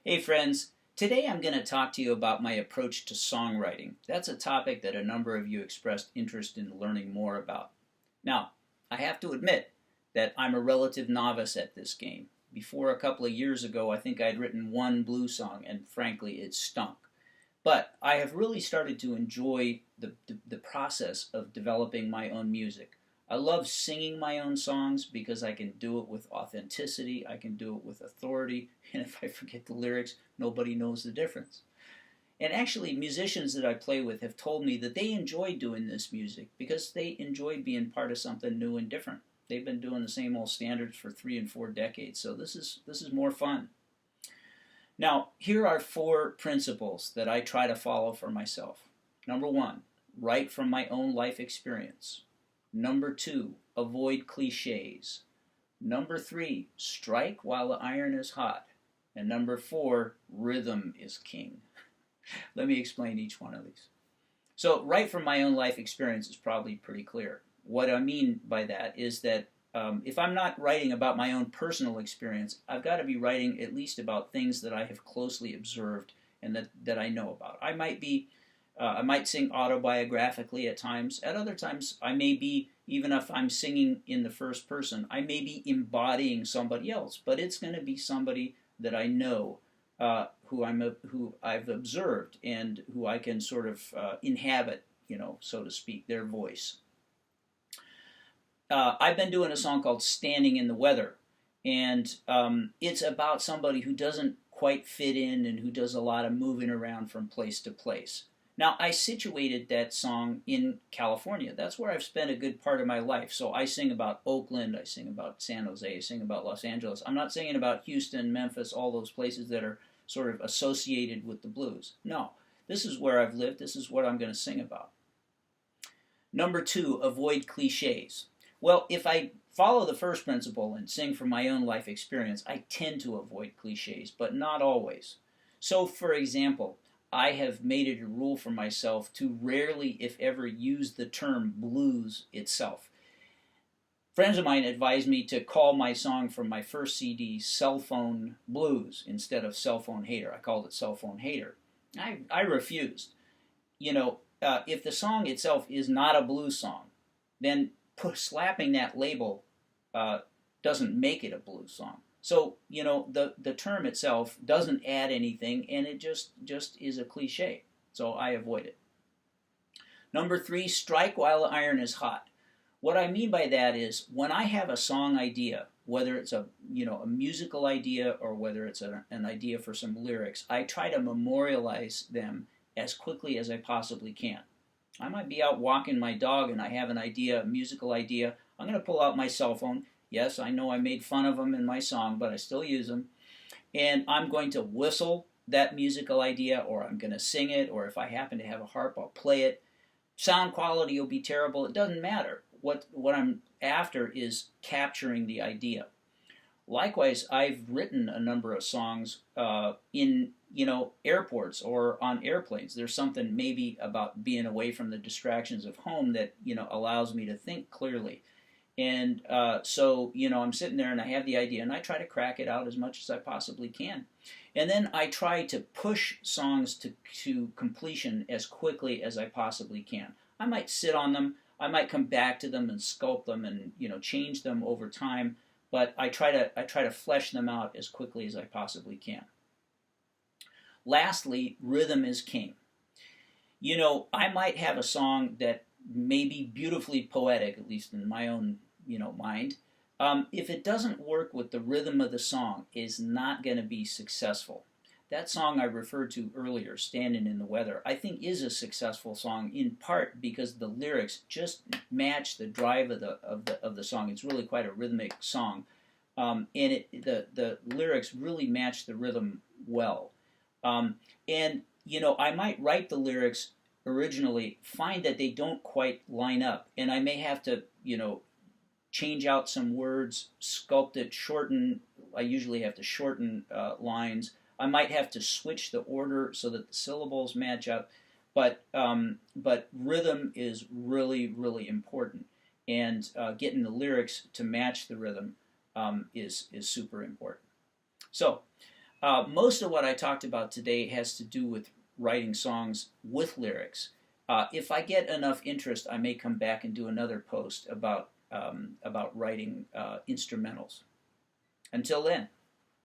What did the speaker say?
Hey friends, today I'm going to talk to you about my approach to songwriting. That's a topic that a number of you expressed interest in learning more about. Now, I have to admit that I'm a relative novice at this game. Before a couple of years ago, I think I'd written one blues song, and frankly, it stunk. But I have really started to enjoy the process of developing my own music. I love singing my own songs because I can do it with authenticity, I can do it with authority, and if I forget the lyrics, nobody knows the difference. And actually, musicians that I play with have told me that they enjoy doing this music because they enjoy being part of something new and different. They've been doing the same old standards for 3 and 4 decades, so this is more fun. Now, here are 4 principles that I try to follow for myself. Number 1, write from my own life experience. Number 2, avoid cliches. Number 3, strike while the iron is hot. And number 4, rhythm is king. Let me explain each one of these. So, write from my own life experience is probably pretty clear. What I mean by that is that if I'm not writing about my own personal experience, I've got to be writing at least about things that I have closely observed and that I know about. I might sing autobiographically at times. At other times, I may be, even if I'm singing in the first person, I may be embodying somebody else, but it's going to be somebody that I know, who I've observed, and who I can sort of inhabit, so to speak, their voice. I've been doing a song called Standing in the Weather, and it's about somebody who doesn't quite fit in and who does a lot of moving around from place to place. Now, I situated that song in California. That's where I've spent a good part of my life. So I sing about Oakland, I sing about San Jose, I sing about Los Angeles. I'm not singing about Houston, Memphis, all those places that are sort of associated with the blues. No, this is where I've lived. This is what I'm going to sing about. Number 2, avoid cliches. Well, if I follow the first principle and sing from my own life experience, I tend to avoid cliches, but not always. So, for example, I have made it a rule for myself to rarely, if ever, use the term blues itself. Friends of mine advised me to call my song from my first CD Cell Phone Blues instead of Cell Phone Hater. I called it Cell Phone Hater. I refused. If the song itself is not a blues song, then slapping that label doesn't make it a blues song. So, the term itself doesn't add anything, and it just is a cliche. So I avoid it. Number 3, strike while the iron is hot. What I mean by that is when I have a song idea, whether it's a musical idea or whether it's an idea for some lyrics, I try to memorialize them as quickly as I possibly can. I might be out walking my dog and I have an idea, a musical idea. I'm going to pull out my cell phone. Yes, I know I made fun of them in my song, but I still use them. And I'm going to whistle that musical idea, or I'm going to sing it, or if I happen to have a harp, I'll play it. Sound quality will be terrible. It doesn't matter. What I'm after is capturing the idea. Likewise, I've written a number of songs in airports or on airplanes. There's something maybe about being away from the distractions of home that allows me to think clearly. And so I'm sitting there and I have the idea and I try to crack it out as much as I possibly can. And then I try to push songs to completion as quickly as I possibly can. I might sit on them. I might come back to them and sculpt them and change them over time. But I try to flesh them out as quickly as I possibly can. Lastly, rhythm is king. I might have a song that may be beautifully poetic, at least in my own mind. If it doesn't work with the rhythm of the song, it's not going to be successful. That song I referred to earlier, Standing in the Weather, I think is a successful song in part because the lyrics just match the drive of the song. It's really quite a rhythmic song, and the lyrics really match the rhythm well. I might write the lyrics originally, find that they don't quite line up, and I may have to change out some words, sculpt it, shorten. I usually have to shorten lines. I might have to switch the order so that the syllables match up, but rhythm is really, really important, and getting the lyrics to match the rhythm is super important. So Most of what I talked about today has to do with writing songs with lyrics. If I get enough interest, I may come back and do another post about writing instrumentals. Until then.